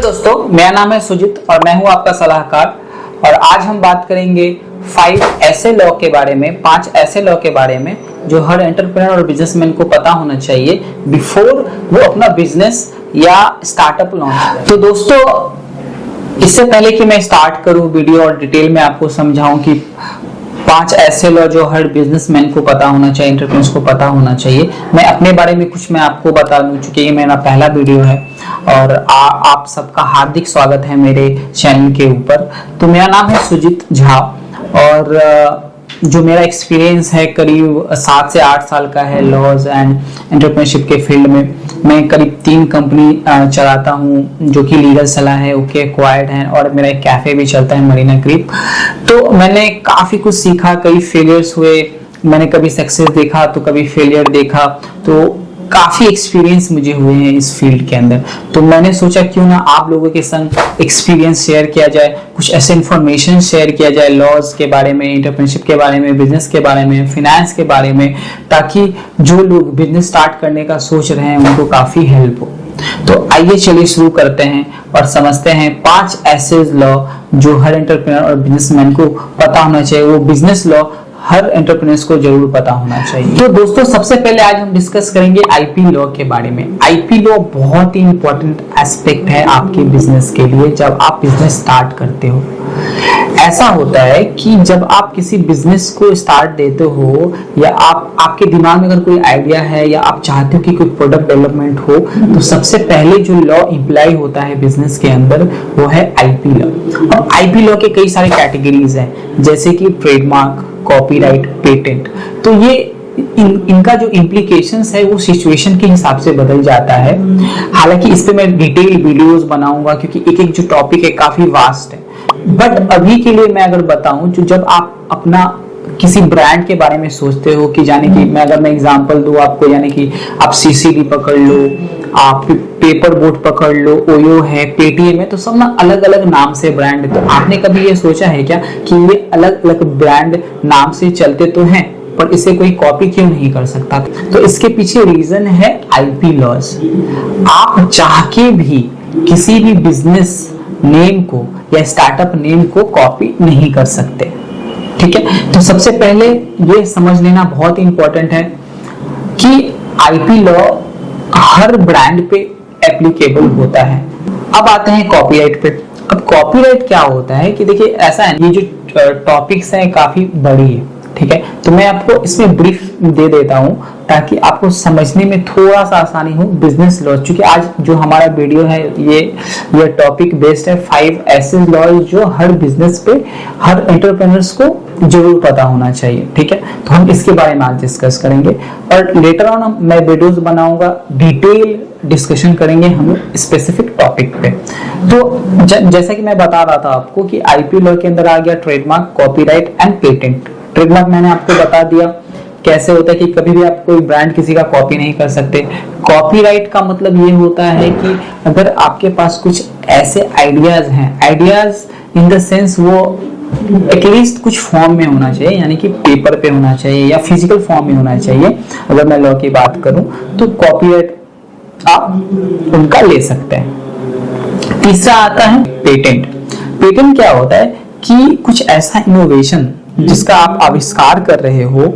दोस्तों, मेरा नाम है सुजित और मैं हूं आपका सलाहकार। और आज हम बात करेंगे 5 ऐसे लॉ के बारे में, 5 ऐसे लॉ के बारे में जो हर एंटरप्रेन्योर और बिजनेसमैन को पता होना चाहिए बिफोर वो अपना बिजनेस या स्टार्टअप लॉन्च। तो दोस्तों, इससे पहले कि मैं स्टार्ट करूं वीडियो और डिटेल में आपको समझाऊं कि 5 ऐसे लॉ जो हर बिजनेसमैन को पता होना चाहिए, एंटरप्रेन्योर्स को पता होना चाहिए, मैं अपने बारे में कुछ मैं आपको बता दूं, चूंकि ये मेरा पहला वीडियो है और आप सबका हार्दिक स्वागत है मेरे चैनल के ऊपर। तो मेरा नाम है सुजित झा और जो मेरा एक्सपीरियंस है करीब 7 से 8 साल का है लॉज एंड एंटरप्रेन्योरशिप के फील्ड में। मैं करीब 3 कंपनी चलाता हूँ जो कि लीगल सलाह है, ओके एक्वायर्ड है, और मेरा एक कैफे भी चलता है मरीना क्रीक। तो मैंने काफी कुछ सीखा, कई फेलियर्स हुए, मैंने कभी सक्सेस देखा तो कभी फेलियर देखा, तो काफी एक्सपीरियंस मुझे हुए हैं इस फील्ड के अंदर। तो मैंने सोचा क्यों ना आप लोगों के संग एक्सपीरियंस शेयर किया जाए, कुछ ऐसे इंफॉर्मेशन शेयर किया जाए लॉज के बारे में, एंटरप्रेन्योरशिप के बारे में, बिजनेस के बारे में, फाइनेंस के बारे में, ताकि जो लोग बिजनेस स्टार्ट करने का सोच रहे हैं उनको काफी हेल्प हो। तो आइए चलिए शुरू करते हैं और समझते हैं 5 ऐसे लॉ जो हर एंटरप्रेन्योर और बिजनेसमैन को पता होना चाहिए। वो बिजनेस लॉ हर एंटरप्रेन्योर्स को जरूर पता होना चाहिए। तो दोस्तों, सबसे पहले आज हम डिस्कस करेंगे आईपी लॉ के बारे में। आईपी लॉ बहुत ही इंपॉर्टेंट एस्पेक्ट है आपके बिजनेस के लिए जब आप बिजनेस स्टार्ट करते हो। ऐसा होता है कि जब आप किसी बिजनेस को स्टार्ट देते हो या आपके दिमाग में अगर कोई आइडिया है या आप चाहते हो कि कोई प्रोडक्ट डेवलपमेंट हो, तो सबसे पहले जो लॉ इम्प्लाई होता है बिजनेस के अंदर वो है आईपी लॉ। और आईपी लॉ के कई सारे कैटेगरीज हैं, जैसे कि ट्रेडमार्क, कॉपीराइट, पेटेंट। तो ये इनका जो इम्प्लीकेशंस है वो सिचुएशन के हिसाब से बदल जाता है। हालांकि इस पे मैं डिटेल वीडियोस बनाऊंगा क्योंकि एक एक जो टॉपिक है काफी वास्ट है। बट अभी के लिए मैं अगर बताऊं, जो जब आप अपना किसी ब्रांड के बारे में सोचते हो कि जाने की अगर मैं एग्जांपल दूं आपको, यानी कि आप सीसीडी पकड़ लो, आप पेपर बोट पकड़ लो, ओयो है, पेटीएम है, तो सब ना अलग अलग नाम से ब्रांड है। तो आपने कभी ये सोचा है क्या कि ये अलग अलग ब्रांड नाम से चलते तो हैं, पर इसे कोई कॉपी क्यों नहीं कर सकता? तो इसके पीछे रीजन है आईपी लॉज। आप चाह के भी किसी भी बिजनेस नेम को या स्टार्टअप नेम को कॉपी नहीं कर सकते, ठीक है? तो सबसे पहले ये समझ लेना बहुत इंपॉर्टेंट है कि आईपी लॉ हर ब्रांड पे एप्लीकेबल होता है। अब आते हैं कॉपीराइट पे। अब कॉपीराइट क्या होता है कि देखिए, ऐसा है, ये जो टॉपिक्स हैं काफी बड़ी है, ठीक है? तो मैं आपको इसमें ब्रीफ दे देता हूं ताकि आपको समझने में थोड़ा सा आसानी हो बिजनेस लॉ। क्योंकि आज जो हमारा वीडियो है ये टॉपिक बेस्ड है 5 ऐसे लॉ जो हर बिजनेस पे, हर एंटरप्रेन्योर्स को जरूर पता होना चाहिए, ठीक है? तो हम इसके बारे में आज डिस्कस करेंगे और लेटर ऑन मैं वीडियोस बनाऊंगा, डिटेल डिस्कशन करेंगे हम स्पेसिफिक टॉपिक पे। तो जैसा कि मैं बता रहा था आपको कि आईपी लॉ के अंदर आ गया trademark, copyright and patent. Trademark मैंने आपको बता दिया कैसे होता है कि कभी भी आप कोई ब्रांड किसी का कॉपी नहीं कर सकते। कॉपीराइट का मतलब ये होता है कि अगर आपके पास कुछ ऐसे आइडियाज हैं, आइडियाज इन द सेंस वो एटलीस्ट कुछ फॉर्म में होना चाहिए, यानी कि पेपर पे होना चाहिए या फिजिकल फॉर्म में होना चाहिए। अगर मैं लॉ की बात करूं तो कॉपीराइट आप उनका ले सकते हैं। तीसरा आता है पेटेंट। पेटेंट क्या होता है कि कुछ ऐसा इनोवेशन जिसका आप आविष्कार कर रहे हो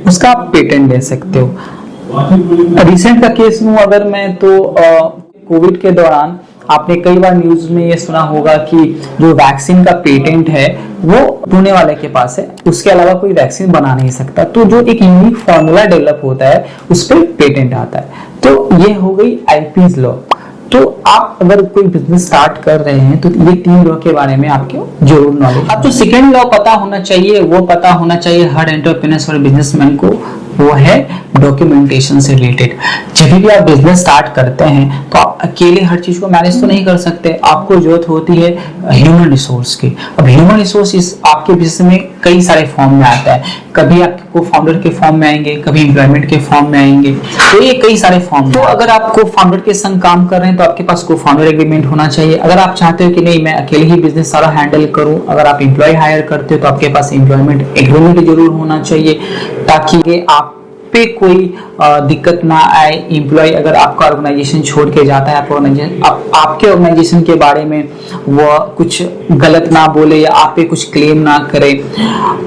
उसका आप पेटेंट ले सकते हो। रिसेंट का केस लूं अगर मैं, तो कोविड के दौरान आपने कई बार न्यूज में ये सुना होगा कि जो वैक्सीन का पेटेंट है वो पुणे वाले के पास है, उसके अलावा कोई वैक्सीन बना नहीं सकता। तो जो एक यूनिक फॉर्मूला डेवलप होता है उस पर पेटेंट आता है। तो ये हो गई आईपी लॉ। तो आप अगर कोई बिजनेस स्टार्ट कर रहे हैं तो ये 3 लॉ के बारे में आपको जरूर नॉलेज। अब जो सेकंड लॉ पता होना चाहिए वो पता होना चाहिए हर एंटरप्रेन्योर और बिजनेसमैन को, वो है डॉक्यूमेंटेशन से रिलेटेड। जब भी आप बिजनेस स्टार्ट करते हैं तो आप अकेले हर चीज को मैनेज तो नहीं कर सकते, आपको जरूरत होती है ह्यूमन रिसोर्स की। अब ह्यूमन रिसोर्स आपके बिजनेस में कई सारे फॉर्म में आता है, कभी आपको फाउंडर के फॉर्म में आएंगे, कभी एम्प्लॉयमेंट के फॉर्म में आएंगे, तो ये कई सारे फॉर्म। तो अगर आप को फाउंडर के संग काम कर रहे हैं तो आपके पास को फाउंडर एग्रीमेंट होना चाहिए। अगर आप चाहते हो कि नहीं मैं अकेले ही बिजनेस सारा हैंडल करूं, अगर आप एम्प्लॉय हायर करते हो तो आपके पास एम्प्लॉयमेंट एग्रीमेंट जरूर होना चाहिए ताकि आप पे कोई दिक्कत ना आए। एम्प्लॉय अगर आपका ऑर्गेनाइजेशन छोड़ के जाता है, आपके ऑर्गेनाइजेशन के बारे में वो कुछ गलत ना बोले या आप पे कुछ क्लेम ना करे।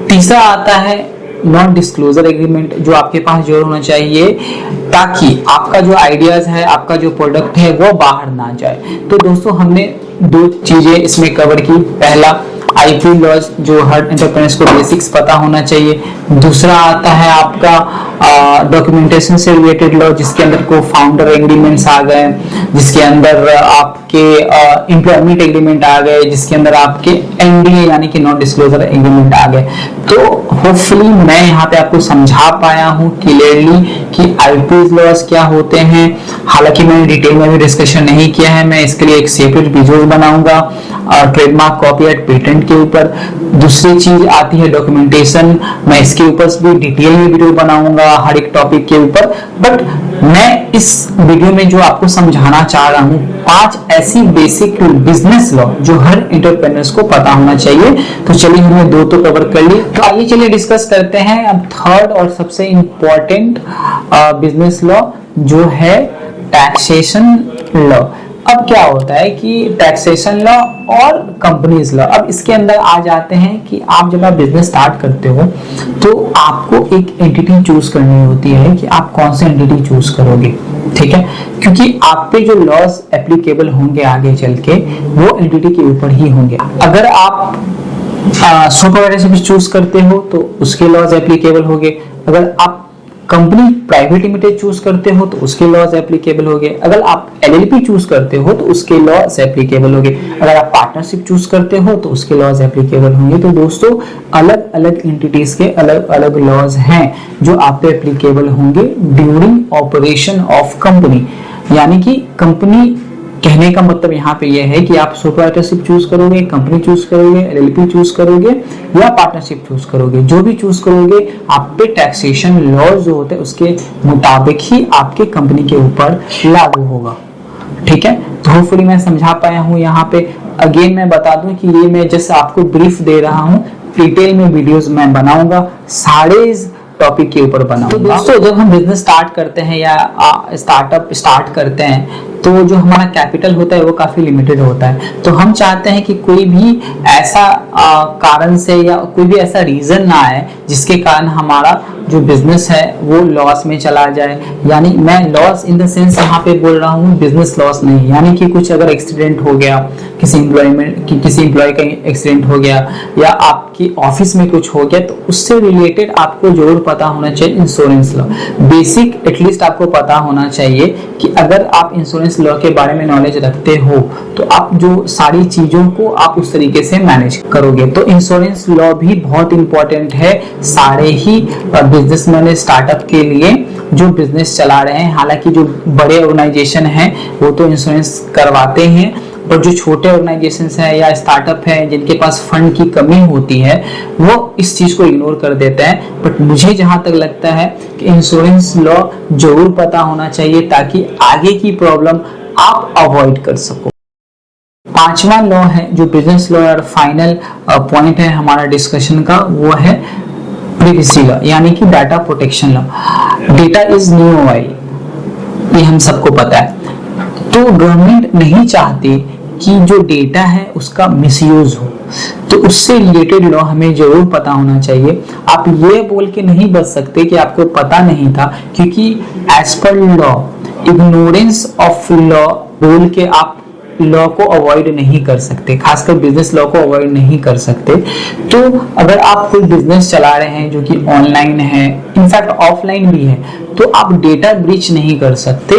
तीसरा आता है नॉन डिस्क्लोजर एग्रीमेंट, जो आपके पास जरूर होना चाहिए ताकि आपका जो आइडियाज है, आपका जो प्रोडक्ट है वो बाहर ना जाए। तो दोस्तों हमने दो चीजें इसमें कवर की। पहला आईपी लॉज, जो हर एंटरप्रेन्योर्स को बेसिक्स पता होना चाहिए। दूसरा आता है आपका डॉक्यूमेंटेशन से रिलेटेड लॉ, जिसके अंदर को फाउंडर एग्रीमेंट्स आ गए, जिसके अंदर आपके एम्प्लॉयमेंट एग्रीमेंट आ गए, जिसके अंदर आपके एनडीए यानी कि नॉन डिस्क्लोजर एग्रीमेंट आ गए। तो होपफुली मैं यहाँ पे आपको समझा पाया हूँ क्लियरली कि आईपी लॉज क्या होते हैं। हालांकि मैंने डिटेल में भी डिस्कशन नहीं किया है, मैं इसके लिए एक सेपरेट वीडियो बनाऊंगा ट्रेडमार्क, कॉपीराइट, पेटेंट के ऊपर। दूसरी चीज आती है डॉक्यूमेंटेशन, मैं इसके ऊपर भी डिटेल में वीडियो बनाऊंगा हर एक टॉपिक के ऊपर। बट मैं इस वीडियो में जो आपको समझाना चाह रहा हूँ 5 ऐसी बेसिक बिजनेस लॉ जो हर एंटरप्रेन्योर्स को पता होना चाहिए। तो चलिए हमने 2 तो कवर कर ली, तो आइए चलिए डिस्कस करते हैं अब थर्ड और सबसे इंपॉर्टेंट बिजनेस लॉ जो है टैक्सेशन लॉ। अब क्या होता है कि टैक्सेशन लॉ और कंपनीज लॉ, अब इसके अंदर आ जाते हैं कि आप जब आप बिजनेस स्टार्ट करते हो तो आपको एक एंटिटी चूज करनी होती है कि आप कौन सी एंटिटी चूज करोगे, ठीक है, क्योंकि आप पे जो लॉज एप्लीकेबल होंगे आगे चल के वो एंटिटी के ऊपर ही होंगे। अगर आप सुपरवाइजरशिप चूज करते हो तो उसके लॉज एप्लीकेबल होंगे। अगर आप कंपनी प्राइवेट लिमिटेड चूज करते हो तो उसके लॉज एप्लीकेबल होंगे। अगर आप एलएलपी चूज करते हो तो उसके लॉज एप्लीकेबल होंगे। अगर आप पार्टनरशिप चूज करते हो तो उसके लॉज एप्लीकेबल होंगे। तो दोस्तों अलग अलग एंटिटीज के अलग अलग लॉज हैं जो आप पे एप्लीकेबल होंगे ड्यूरिंग ऑपरेशन ऑफ कंपनी। यानी कि कंपनी, कहने का मतलब यहाँ पे ये है कि आप सुपरवाइजरशिप चूज करोगे, कंपनी चूज करोगे, एलएलपी चूज करोगे या पार्टनरशिप चूज करोगे, जो भी चूज करोगे आप पे टैक्सेशन लॉज जो होते हैं उसके मुताबिक ही आपके कंपनी के ऊपर लागू होगा, ठीक है। तो होपफुली मैं समझा पाया हूँ। यहाँ पे अगेन मैं बता दूं कि ये मैं जस्ट आपको ब्रीफ दे रहा हूँ, डिटेल में वीडियोस मैं बनाऊंगा, सारे टॉपिक के ऊपर बनाऊंगा। तो दोस्तों जब हम बिजनेस स्टार्ट करते हैं या स्टार्टअप स्टार्ट करते हैं तो जो हमारा कैपिटल होता है वो काफी लिमिटेड होता है। तो हम चाहते हैं कि कोई भी ऐसा कारण से या कोई भी ऐसा रीजन ना आए जिसके कारण हमारा जो बिजनेस है वो लॉस में चला जाए। यानी मैं लॉस इन द सेंस यहाँ पे बोल रहा हूँ, बिजनेस लॉस नहीं, यानी कि कुछ अगर एक्सीडेंट हो गया, किसी एम्प्लॉय का एक्सीडेंट हो गया या आपकी ऑफिस में कुछ हो गया, तो उससे रिलेटेड आपको जरूर पता होना चाहिए इंश्योरेंस लॉ। बेसिक एटलीस्ट आपको पता होना चाहिए कि अगर आप इंश्योरेंस लॉ के बारे में नॉलेज रखते हो तो आप जो सारी चीजों को आप उस तरीके से मैनेज करोगे। तो इंश्योरेंस लॉ भी बहुत इंपॉर्टेंट है सारे ही बिजनेसमैन स्टार्टअप के लिए जो बिजनेस चला रहे हैं। हालांकि जो बड़े ऑर्गेनाइजेशन हैं वो तो इंश्योरेंस करवाते हैं, और जो छोटे ऑर्गेनाइजेशंस हैं या स्टार्टअप हैं जिनके पास फंड की कमी होती है वो इस चीज को इग्नोर कर देते हैं। बट मुझे जहां तक लगता है कि इंश्योरेंस लॉ जरूर पता होना चाहिए ताकि आगे की प्रॉब्लम आप अवॉइड कर सको। 5वां लॉ है जो बिजनेस लॉ और फाइनल पॉइंट है हमारा डिस्कशन का, वो है प्रिवेसी लॉ यानी कि data protection law. Data is new oil, ये हम सबको पता है। तो गवर्नमेंट नहीं चाहती कि जो डेटा है उसका मिसयूज हो, तो उससे रिलेटेड लॉ हमें जरूर पता होना चाहिए। आप ये बोल के नहीं बच सकते कि आपको पता नहीं था, क्योंकि as per law ignorance of law बोल के आप लॉ को अवॉइड नहीं कर सकते, खासकर बिजनेस लॉ को अवॉइड नहीं कर सकते। तो अगर आप कोई बिजनेस चला रहे हैं जो कि ऑनलाइन है, इनफैक्ट ऑफलाइन भी है, तो आप डेटा ब्रीच नहीं कर सकते।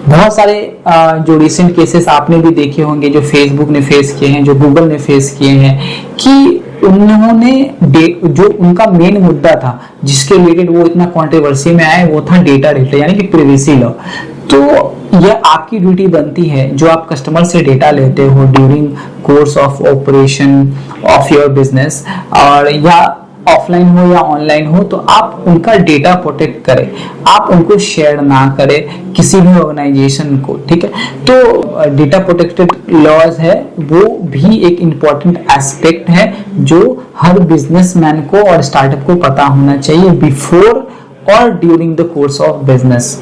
बहुत सारे जो रिसेंट केसेस आपने भी देखे होंगे जो फेसबुक ने फेस किए हैं, जो गूगल ने फेस किए हैं, कि उन्होंने जो उनका मेन मुद्दा था जिसके रिलेटेड वो इतना कंट्रोवर्सी में आए वो था डेटा यानी कि प्राइवेसी लॉ। तो यह आपकी ड्यूटी बनती है जो आप कस्टमर से डेटा लेते हो during course of operation of your business, और या ऑफलाइन हो या ऑनलाइन हो, तो आप उनका डेटा प्रोटेक्ट करें, आप उनको शेयर ना करें किसी भी ऑर्गेनाइजेशन को, ठीक है। तो डेटा प्रोटेक्टेड लॉज है वो भी एक इम्पॉर्टेंट एस्पेक्ट है जो हर बिजनेसमैन को और स्टार्टअप को पता होना चाहिए बिफोर और during the course of business.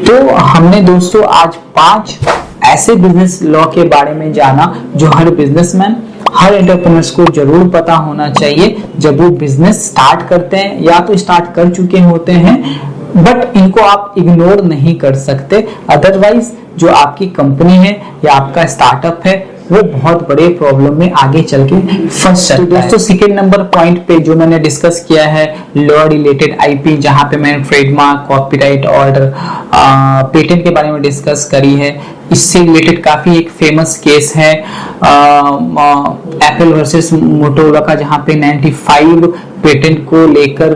तो हमने दोस्तों आज 5 ऐसे बिजनेस लॉ के बारे में जाना जो हर बिजनेसमैन, हर एंटरप्रेन्योर्स को जरूर पता होना चाहिए जब वो बिजनेस स्टार्ट करते हैं या तो स्टार्ट कर चुके होते हैं, बट इनको आप इग्नोर नहीं कर सकते, अदरवाइज जो आपकी कंपनी है या आपका स्टार्टअप है वो बहुत बड़े प्रॉब्लम में आगे चल के फंस सकता है। दोस्तों सेकेंड नंबर पॉइंट पे जो मैंने डिस्कस किया है लॉ रिलेटेड आईपी, जहां पे मैंने ट्रेडमार्क, कॉपीराइट और पेटेंट के बारे में डिस्कस करी है। इससे रिलेटेड काफी एक फेमस केस है एप्पल वर्सेस मोटोरोला का, जहां पे 95 पेटेंट को लेकर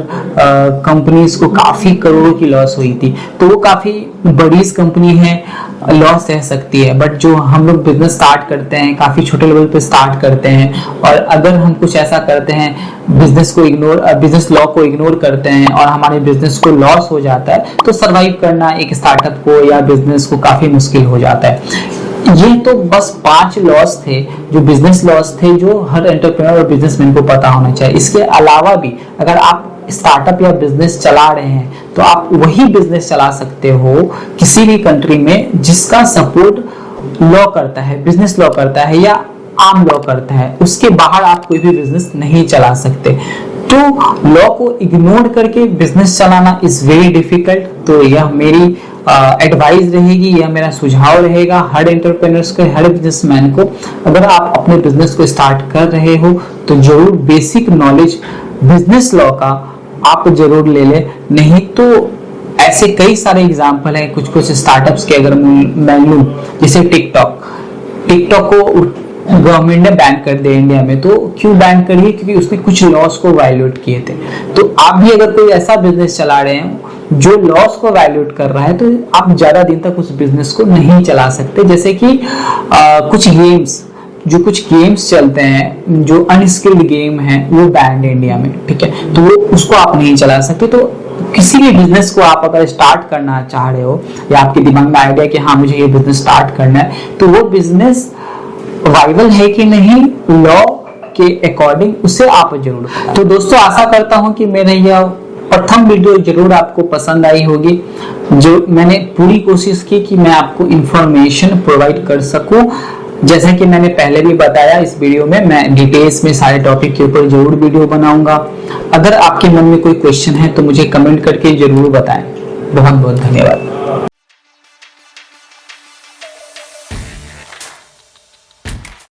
कंपनीज को काफी करोड़ों की लॉस हुई थी। तो वो काफी बड़ी कंपनी है, लॉस सह सकती है, बट जो हम लोग बिजनेस स्टार्ट करते हैं काफी छोटे लेवल पे स्टार्ट करते हैं, और अगर हम कुछ ऐसा करते हैं बिजनेस लॉ को इग्नोर करते हैं और हमारे बिजनेस को लॉस हो जाता है, तो सरवाइव करना एक स्टार्टअप को या बिजनेस को काफी मुश्किल हो जाता है। ये तो बस 5 लॉस थे, जो बिजनेस लॉस थे, जो हर एंटरप्रेन्योर और बिजनेसमैन को पता होना चाहिए। इसके अलावा भी अगर आप स्टार्टअप या बिजनेस चला रहे हैं तो आप वही बिजनेस चला सकते हो किसी भी कंट्री में जिसका सपोर्ट लॉ करता है, बिजनेस लॉ करता है या आम लॉ करता है। उसके बाहर आप कोई भी बिजनेस नहीं चला सकते। तो लॉ को इग्नोर करके बिजनेस चलाना इज वेरी डिफिकल्ट। तो यह मेरी एडवाइस रहेगी, यह मेरा सुझाव रहेगा हर एंटरप्रेन्योर्स को, हर बिजनेसमैन को। अगर आप अपने बिजनेस को स्टार्ट कर रहे हो तो जरूर बेसिक नॉलेज बिजनेस लॉ का आप जरूर ले ले, नहीं तो ऐसे कई सारे एग्जाम्पल हैं कुछ स्टार्टअप्स के। अगर मैं लूं जैसे टिकटॉक को गवर्नमेंट ने बैन कर दिया इंडिया में। तो क्यों बैन करिए? क्योंकि उसने कुछ लॉस को वायलेट किए थे। तो आप भी अगर कोई ऐसा बिजनेस चला रहे हैं जो लॉस को वायलेट कर रहा है, तो आप ज्यादा दिन तक उस बिजनेस को नहीं चला सकते। जैसे कि कुछ गेम्स चलते हैं जो अनस्किल्ड गेम है, वो बैंड इंडिया में, ठीक है, तो वो उसको आप नहीं चला सकते। तो किसी भी बिजनेस को आप अगर स्टार्ट करना चाह रहे हो या आपके दिमाग में आइडिया कि हाँ मुझे ये बिजनेस स्टार्ट करना है, तो वो बिजनेस वाइबल है कि नहीं लॉ के अकॉर्डिंग, उसे आप जरूर बताएं। तो दोस्तों आशा करता हूं कि मेरा यह प्रथम वीडियो जरूर आपको पसंद आई होगी। जो मैंने पूरी कोशिश की कि मैं आपको इंफॉर्मेशन प्रोवाइड कर सकूं। जैसा कि मैंने पहले भी बताया, इस वीडियो में मैं डिटेल्स में सारे टॉपिक के ऊपर जरूर वीडियो बनाऊंगा। अगर आपके मन में कोई क्वेश्चन है तो मुझे कमेंट करके जरूर बताएं। बहुत बहुत धन्यवाद।